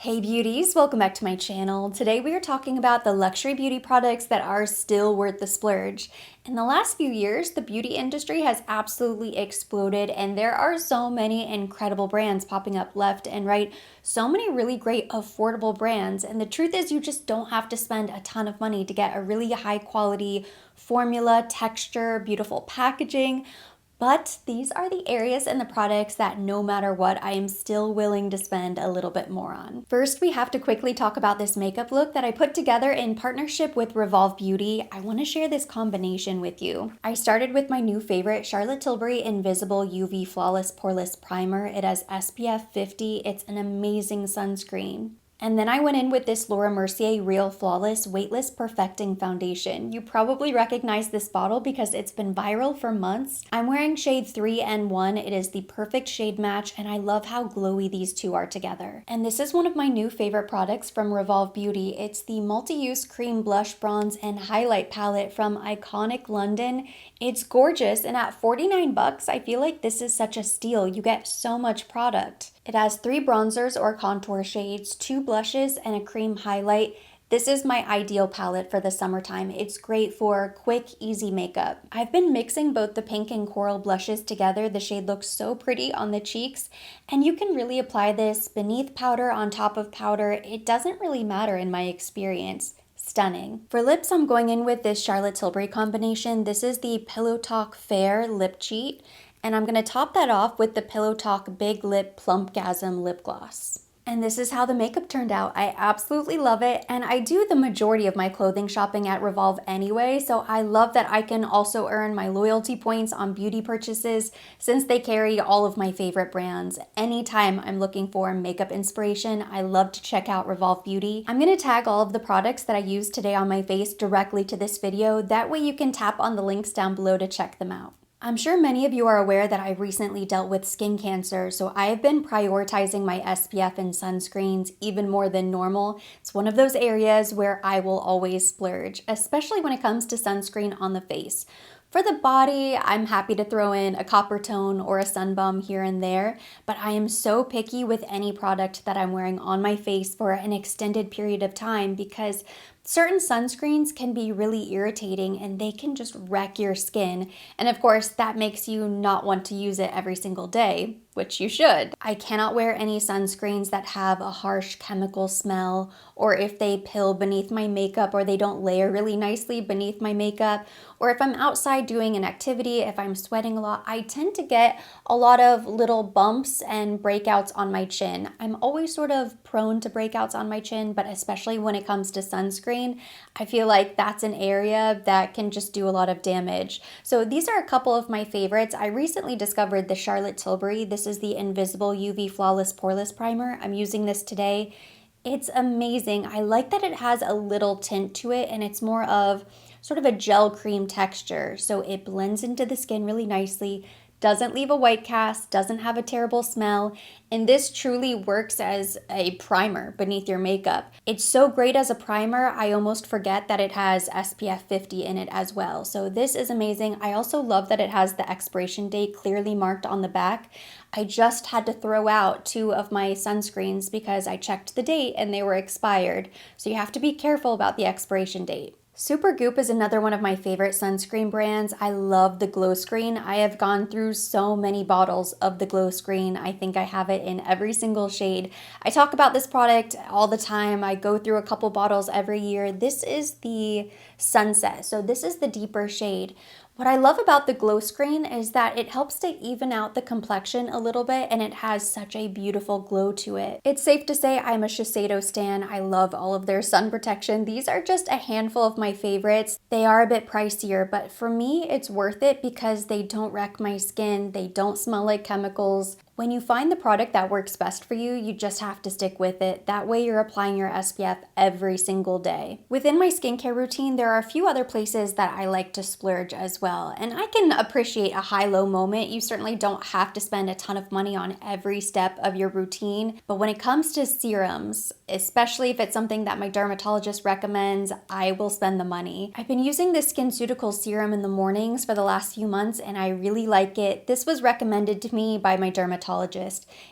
Hey beauties, welcome back to my channel. Today we are talking about the luxury beauty products that are still worth the splurge. In the last few years, the beauty industry has absolutely exploded and there are so many incredible brands popping up left and right. So many really great affordable brands, and the truth is you just don't have to spend a ton of money to get a really high quality formula, texture, beautiful packaging. But these are the areas and the products that no matter what, I am still willing to spend a little bit more on. First, we have to quickly talk about this makeup look that I put together in partnership with Revolve Beauty. I want to share this combination with you. I started with my new favorite, Charlotte Tilbury Invisible UV Flawless Poreless Primer. It has SPF 50. It's an amazing sunscreen. And then I went in with this Laura Mercier Real Flawless Weightless Perfecting Foundation. You probably recognize this bottle because it's been viral for months. I'm wearing shade 3N1. It is the perfect shade match, and I love how glowy these two are together. And this is one of my new favorite products from Revolve Beauty. It's the Multi-Use Cream Blush, Bronze, and Highlight Palette from Iconic London. It's gorgeous, and at 49 bucks, I feel like this is such a steal. You get so much product. It has 3 bronzers or contour shades, 2 blushes, and a cream highlight. This is my ideal palette for the summertime. It's great for quick, easy makeup. I've been mixing both the pink and coral blushes together. The shade looks so pretty on the cheeks, and you can really apply this beneath powder, on top of powder. It doesn't really matter in my experience. Stunning. For lips, I'm going in with this Charlotte Tilbury combination. This is the Pillow Talk Fair Lip Cheat, and I'm going to top that off with the Pillow Talk Big Lip Plumpgasm Lip Gloss. And this is how the makeup turned out. I absolutely love it, and I do the majority of my clothing shopping at Revolve anyway, so I love that I can also earn my loyalty points on beauty purchases since they carry all of my favorite brands. Anytime I'm looking for makeup inspiration, I love to check out Revolve Beauty. I'm going to tag all of the products that I used today on my face directly to this video. That way you can tap on the links down below to check them out. I'm sure many of you are aware that I recently dealt with skin cancer, so I have been prioritizing my SPF and sunscreens even more than normal. It's one of those areas where I will always splurge, especially when it comes to sunscreen on the face. For the body, I'm happy to throw in a copper tone or a sunbum here and there, but I am so picky with any product that I'm wearing on my face for an extended period of time because certain sunscreens can be really irritating and they can just wreck your skin. And of course, that makes you not want to use it every single day, which you should. I cannot wear any sunscreens that have a harsh chemical smell, or if they pill beneath my makeup, or they don't layer really nicely beneath my makeup, or if I'm outside doing an activity, if I'm sweating a lot, I tend to get a lot of little bumps and breakouts on my chin. I'm always sort of prone to breakouts on my chin, but especially when it comes to sunscreen, I feel like that's an area that can just do a lot of damage. So these are a couple of my favorites. I recently discovered the Charlotte Tilbury. This is the Invisible UV Flawless Poreless Primer. I'm using this today. It's amazing. I like that it has a little tint to it, and it's more of sort of a gel cream texture. So it blends into the skin really nicely, doesn't leave a white cast, doesn't have a terrible smell, and this truly works as a primer beneath your makeup. It's so great as a primer, I almost forget that it has SPF 50 in it as well. So this is amazing. I also love that it has the expiration date clearly marked on the back. I just had to throw out 2 of my sunscreens because I checked the date and they were expired. So you have to be careful about the expiration date. Supergoop is another one of my favorite sunscreen brands. I love the glow screen. I have gone through so many bottles of the glow screen. I think I have it in every single shade. I talk about this product all the time. I go through a couple bottles every year. This is the Sunset, so this is the deeper shade. What I love about the glow screen is that it helps to even out the complexion a little bit, and it has such a beautiful glow to it. It's safe to say I'm a Shiseido stan. I love all of their sun protection. These are just a handful of my favorites. They are a bit pricier, but for me, it's worth it because they don't wreck my skin. They don't smell like chemicals. When you find the product that works best for you, you just have to stick with it. That way you're applying your SPF every single day. Within my skincare routine, there are a few other places that I like to splurge as well. And I can appreciate a high-low moment. You certainly don't have to spend a ton of money on every step of your routine. But when it comes to serums, especially if it's something that my dermatologist recommends, I will spend the money. I've been using this SkinCeuticals serum in the mornings for the last few months, and I really like it. This was recommended to me by my dermatologist.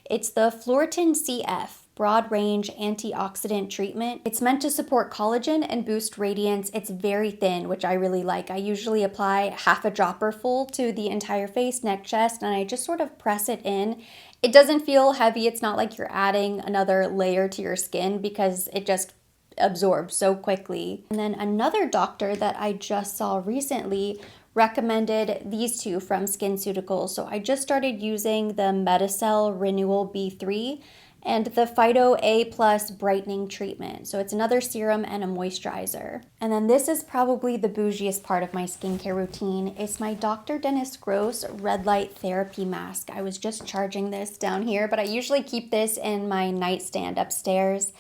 It's the Floritin CF broad range antioxidant treatment. It's meant to support collagen and boost radiance. It's very thin, which I really like. I usually apply half a dropper full to the entire face, neck, chest, and I just sort of press it in. It doesn't feel heavy. It's not like you're adding another layer to your skin because it just absorbs so quickly. And then another doctor that I just saw recently recommended these two from SkinCeuticals. So I just started using the Metacell Renewal B3 and the Phyto A Plus Brightening Treatment. So it's another serum and a moisturizer. And then this is probably the bougiest part of my skincare routine. It's my Dr. Dennis Gross Red Light Therapy Mask. I was just charging this down here, but I usually keep this in my nightstand upstairs.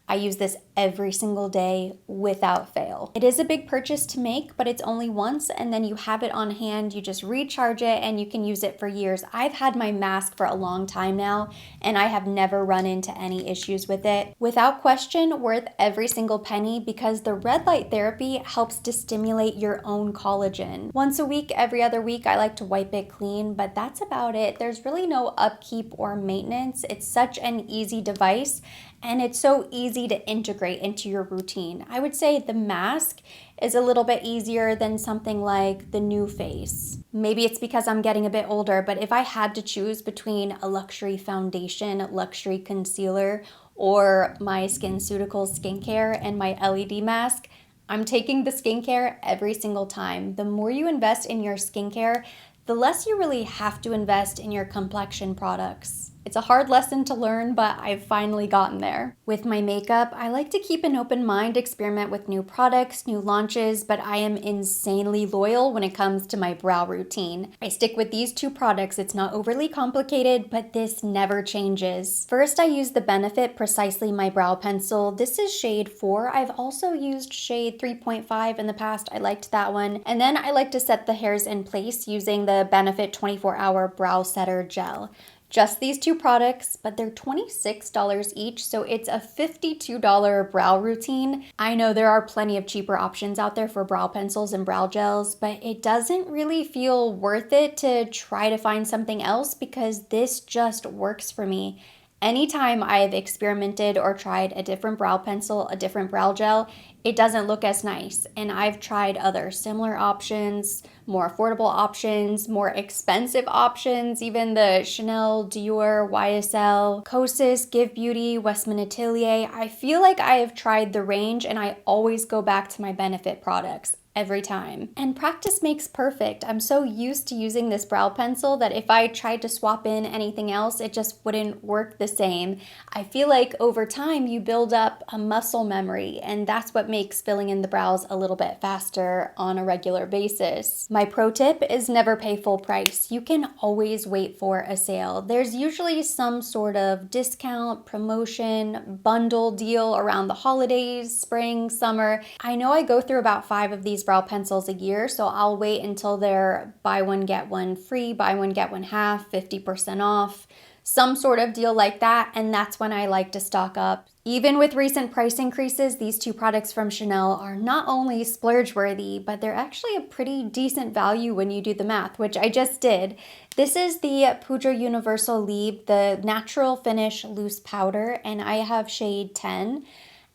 I use this every single day without fail. It is a big purchase to make, but it's only once and then you have it on hand. You just recharge it and you can use it for years. I've had my mask for a long time now and I have never run into any issues with it. Without question, worth every single penny because the red light therapy helps to stimulate your own collagen. Once a week, every other week, I like to wipe it clean, but that's about it. There's really no upkeep or maintenance. It's such an easy device and it's so easy to integrate into your routine. I would say the mask is a little bit easier than something like the New Face. Maybe it's because I'm getting a bit older, but if I had to choose between a luxury foundation, luxury concealer, or my SkinCeuticals skincare and my LED mask, I'm taking the skincare every single time. The more you invest in your skincare, the less you really have to invest in your complexion products. It's a hard lesson to learn, but I've finally gotten there. With my makeup, I like to keep an open mind, experiment with new products, new launches, but I am insanely loyal when it comes to my brow routine. I stick with these two products. It's not overly complicated, but this never changes. First, I use the Benefit Precisely My Brow Pencil. This is shade 4. I've also used shade 3.5 in the past. I liked that one. And then I like to set the hairs in place using the Benefit 24-Hour Brow Setter Gel. Just these two products, but they're $26 each, so it's a $52 brow routine. I know there are plenty of cheaper options out there for brow pencils and brow gels, but it doesn't really feel worth it to try to find something else because this just works for me. Anytime I've experimented or tried a different brow pencil, a different brow gel, it doesn't look as nice. And I've tried other similar options, more affordable options, more expensive options, even the Chanel, Dior, YSL, Kosas, Give Beauty, Westman Atelier. I feel like I have tried the range and I always go back to my Benefit products every time. And practice makes perfect. I'm so used to using this brow pencil that if I tried to swap in anything else, it just wouldn't work the same. I feel like over time you build up a muscle memory, and that's what makes filling in the brows a little bit faster on a regular basis. My pro tip is never pay full price. You can always wait for a sale. There's usually some sort of discount, promotion, bundle deal around the holidays, spring, summer. I know I go through about 5 of these brow pencils a year, so I'll wait until they're buy one, get one free, buy one, get one half, 50% off, some sort of deal like that, and that's when I like to stock up. Even with recent price increases, these two products from Chanel are not only splurge worthy, but they're actually a pretty decent value when you do the math, which I just did. This is the Poudre Universal Libre, the Natural Finish Loose Powder, and I have shade 10.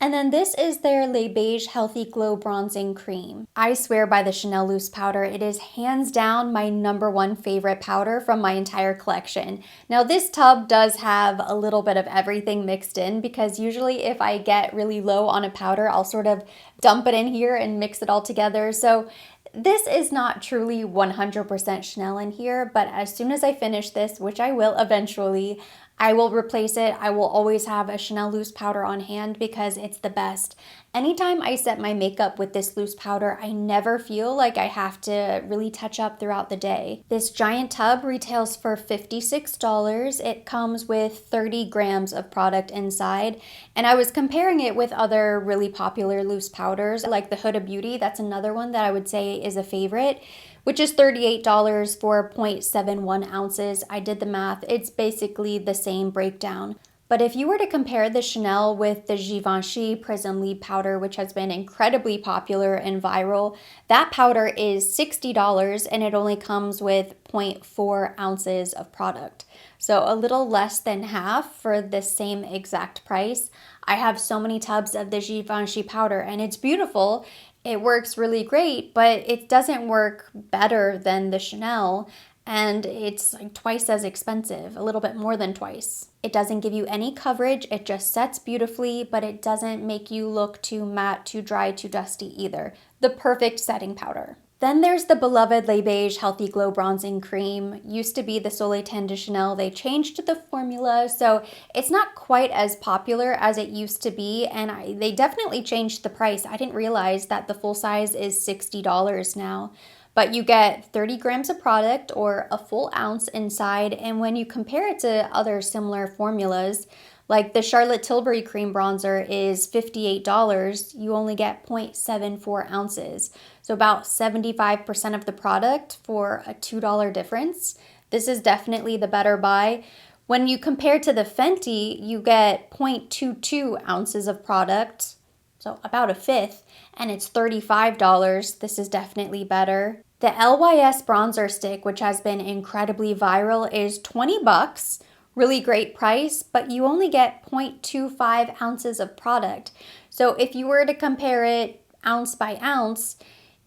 And then this is their Le Beige Healthy Glow Bronzing Cream. I swear by the Chanel Loose Powder. It is hands down my #1 favorite powder from my entire collection. Now this tub does have a little bit of everything mixed in because usually if I get really low on a powder, I'll sort of dump it in here and mix it all together. So this is not truly 100% Chanel in here, but as soon as I finish this, which I will eventually, I will replace it. I will always have a Chanel loose powder on hand because it's the best. Anytime I set my makeup with this loose powder, I never feel like I have to really touch up throughout the day. This giant tub retails for $56. It comes with 30 grams of product inside, and I was comparing it with other really popular loose powders like the Huda Beauty. That's another one that I would say is a favorite, which is $38 for 0.71 ounces. I did the math. It's basically the same breakdown. But if you were to compare the Chanel with the Givenchy Prism Lead Powder, which has been incredibly popular and viral, that powder is $60 and it only comes with zero point 0.4 ounces of product. So a little less than half for the same exact price. I have so many tubs of the Givenchy powder and it's beautiful. It works really great, but it doesn't work better than the Chanel. And it's like twice as expensive, a little bit more than twice. It doesn't give you any coverage, it just sets beautifully, but it doesn't make you look too matte, too dry, too dusty either. The perfect setting powder. Then there's the beloved Le Beige Healthy Glow Bronzing Cream. Used to be the Soleil Tan de Chanel. They changed the formula, so it's not quite as popular as it used to be, and they definitely changed the price. I didn't realize that the full size is $60 now. But you get 30 grams of product or a full ounce inside, and when you compare it to other similar formulas, like the Charlotte Tilbury Cream Bronzer is $58, you only get 0.74 ounces. So about 75% of the product for a $2 difference. This is definitely the better buy. When you compare to the Fenty, you get 0.22 ounces of product, so about a fifth, and it's $35. This is definitely better. The LYS bronzer stick, which has been incredibly viral, is 20 bucks. Really great price, but you only get 0.25 ounces of product. So if you were to compare it ounce by ounce,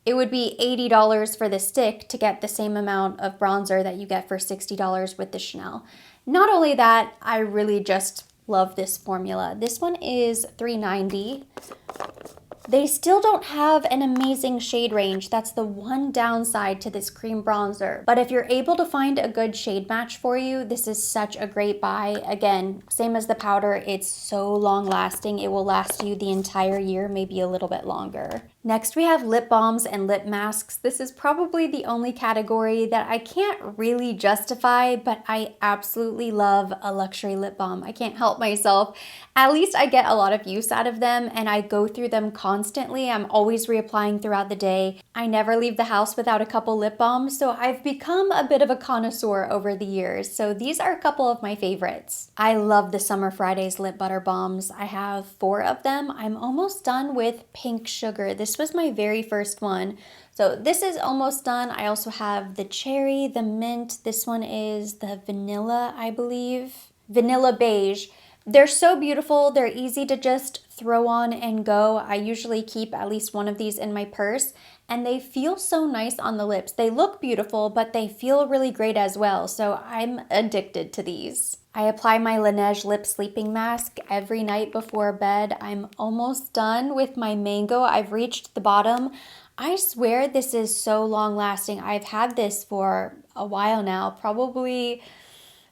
it would be $80 for the stick to get the same amount of bronzer that you get for $60 with the Chanel. Not only that, I really just love this formula. This one is $3.90. They still don't have an amazing shade range. That's the one downside to this cream bronzer. But if you're able to find a good shade match for you, this is such a great buy. Again, same as the powder, it's so long lasting. It will last you the entire year, maybe a little bit longer. Next, we have lip balms and lip masks. This is probably the only category that I can't really justify, but I absolutely love a luxury lip balm. I can't help myself. At least I get a lot of use out of them and I go through them constantly. I'm always reapplying throughout the day. I never leave the house without a couple lip balms, so I've become a bit of a connoisseur over the years. So these are a couple of my favorites. I love the Summer Fridays lip butter balms. I have 4 of them. I'm almost done with Pink Sugar. This was my very first one. So this is almost done. I also have the cherry, the mint. This one is the vanilla, I believe. Vanilla beige. They're so beautiful. They're easy to just throw on and go. I usually keep at least one of these in my purse and they feel so nice on the lips. They look beautiful, but they feel really great as well. So I'm addicted to these. I apply my Laneige lip sleeping mask every night before bed. I'm almost done with my mango. I've reached the bottom. I swear this is so long lasting. I've had this for a while now, probably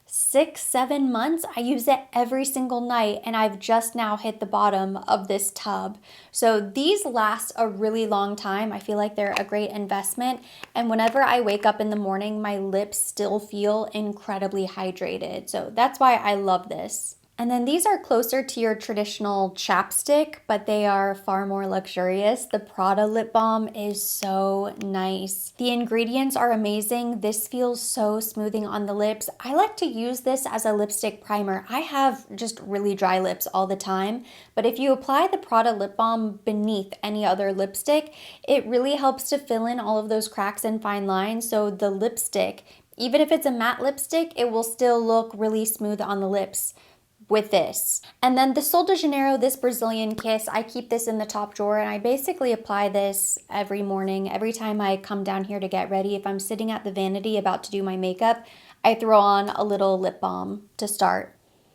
6-7 months. I use it every single night and I've just now hit the bottom of this tub. So these last a really long time. I feel like they're a great investment. And whenever I wake up in the morning, my lips still feel incredibly hydrated. So that's why I love this. And then these are closer to your traditional chapstick, but they are far more luxurious. The Prada lip balm is so nice. The ingredients are amazing. This feels so smoothing on the lips. I like to use this as a lipstick primer. I have just really dry lips all the time, but if you apply the Prada lip balm beneath any other lipstick, it really helps to fill in all of those cracks and fine lines. So the lipstick, even if it's a matte lipstick, it will still look really smooth on the lips with this. And then the Sol de Janeiro, this Brazilian kiss, I keep this in the top drawer and I basically apply this every morning. Every time I come down here to get ready, if I'm sitting at the vanity about to do my makeup, I throw on a little lip balm to start.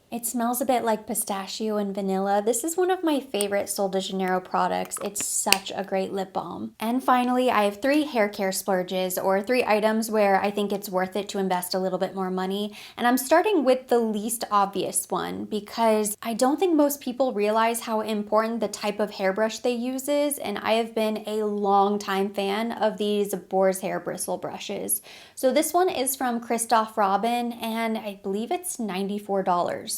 It smells a bit like pistachio and vanilla. This is one of my favorite Sol de Janeiro products. It's such a great lip balm. And finally, I have 3 hair care splurges, or 3 items where I think it's worth it to invest a little bit more money. And I'm starting with the least obvious one because I don't think most people realize how important the type of hairbrush they use is. And I have been a long time fan of these boar's hair bristle brushes. So this one is from Christoph Robin and I believe it's $94.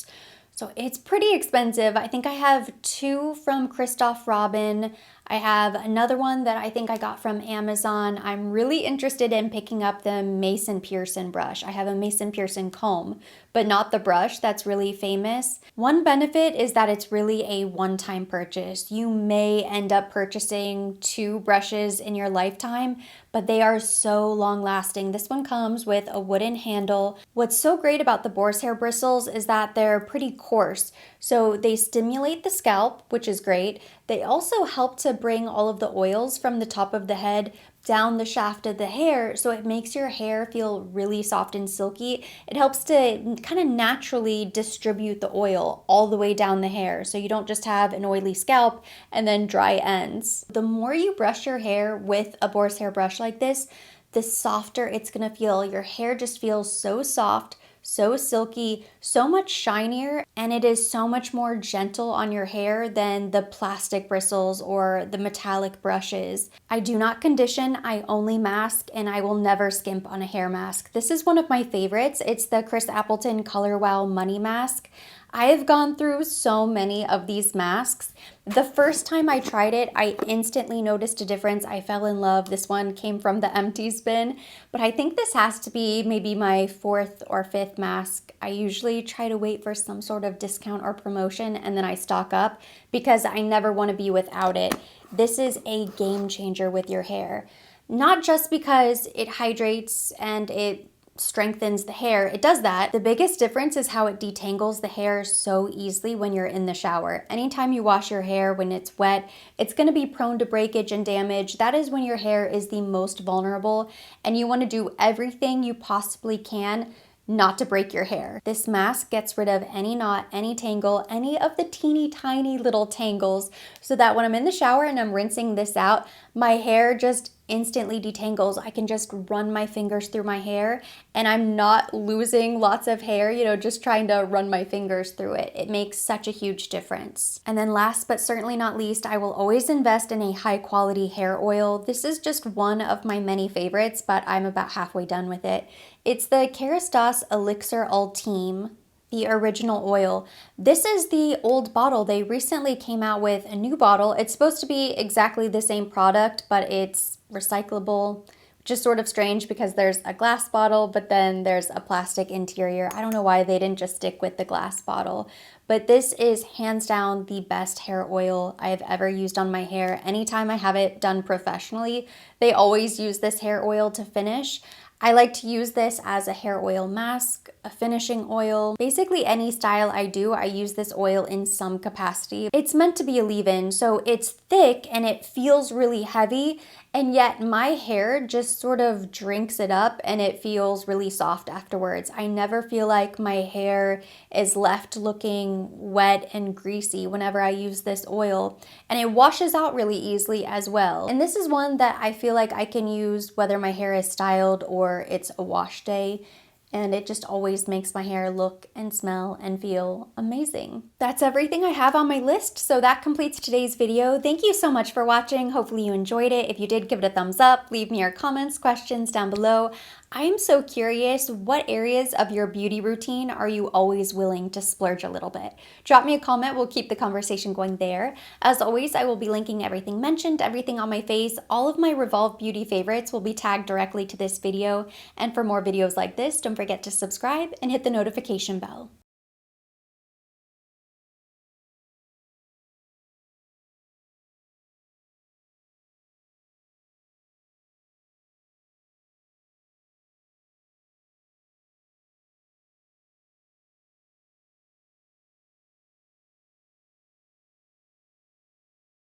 So it's pretty expensive. I think I have two from Christoph Robin. I have another one that I think I got from Amazon. I'm really interested in picking up the Mason Pearson brush. I have a Mason Pearson comb, but not the brush that's really famous. One benefit is that it's really a one-time purchase. You may end up purchasing two brushes in your lifetime, but they are so long lasting. This one comes with a wooden handle. What's so great about the boar's hair bristles is that they're pretty coarse. So they stimulate the scalp, which is great. They also help to bring all of the oils from the top of the head down the shaft of the hair, so it makes your hair feel really soft and silky. It helps to kind of naturally distribute the oil all the way down the hair, so you don't just have an oily scalp and then dry ends. The more you brush your hair with a boar's hair brush like this, the softer it's gonna feel. Your hair just feels so soft, so silky, so much shinier, and it is so much more gentle on your hair than the plastic bristles or the metallic brushes. I do not condition, I only mask, and I will never skimp on a hair mask. This is one of my favorites. It's the Chris Appleton Color Wow Money Mask. I have gone through so many of these masks. The first time I tried it, I instantly noticed a difference. I fell in love. This one came from the empties bin, but I think this has to be maybe my fourth or fifth mask. I usually try to wait for some sort of discount or promotion and then I stock up because I never want to be without it. This is a game changer with your hair. Not just because it hydrates and it strengthens the hair. It does that. The biggest difference is how it detangles the hair so easily when you're in the shower. Anytime you wash your hair when it's wet, it's going to be prone to breakage and damage. That is when your hair is the most vulnerable, and you want to do everything you possibly can not to break your hair. This mask gets rid of any knot, any tangle, any of the teeny tiny little tangles, so that when I'm in the shower and I'm rinsing this out, my hair just instantly detangles. I can just run my fingers through my hair and I'm not losing lots of hair, just trying to run my fingers through it. It makes such a huge difference. And then last but certainly not least, I will always invest in a high quality hair oil. This is just one of my many favorites, but I'm about halfway done with it. It's the Kerastase Elixir Ultime, the original oil. This is the old bottle. They recently came out with a new bottle. It's supposed to be exactly the same product, but it's recyclable, which is sort of strange because there's a glass bottle, but then there's a plastic interior. I don't know why they didn't just stick with the glass bottle, but this is hands down the best hair oil I have ever used on my hair. Anytime I have it done professionally, they always use this hair oil to finish. I like to use this as a hair oil mask, a finishing oil. Basically any style I do, I use this oil in some capacity. It's meant to be a leave-in, so it's thick and it feels really heavy, and yet my hair just sort of drinks it up and it feels really soft afterwards. I never feel like my hair is left looking wet and greasy whenever I use this oil, and it washes out really easily as well. And this is one that I feel like I can use whether my hair is styled or it's a wash day, and it just always makes my hair look and smell and feel amazing. That's everything I have on my list, so that completes today's video. Thank you so much for watching. Hopefully you enjoyed it. If you did, give it a thumbs up. Leave me your comments, questions down below. I am so curious, what areas of your beauty routine are you always willing to splurge a little bit? Drop me a comment, we'll keep the conversation going there. As always, I will be linking everything mentioned, everything on my face. All of my Revolve Beauty favorites will be tagged directly to this video. And for more videos like this, don't forget to subscribe and hit the notification bell.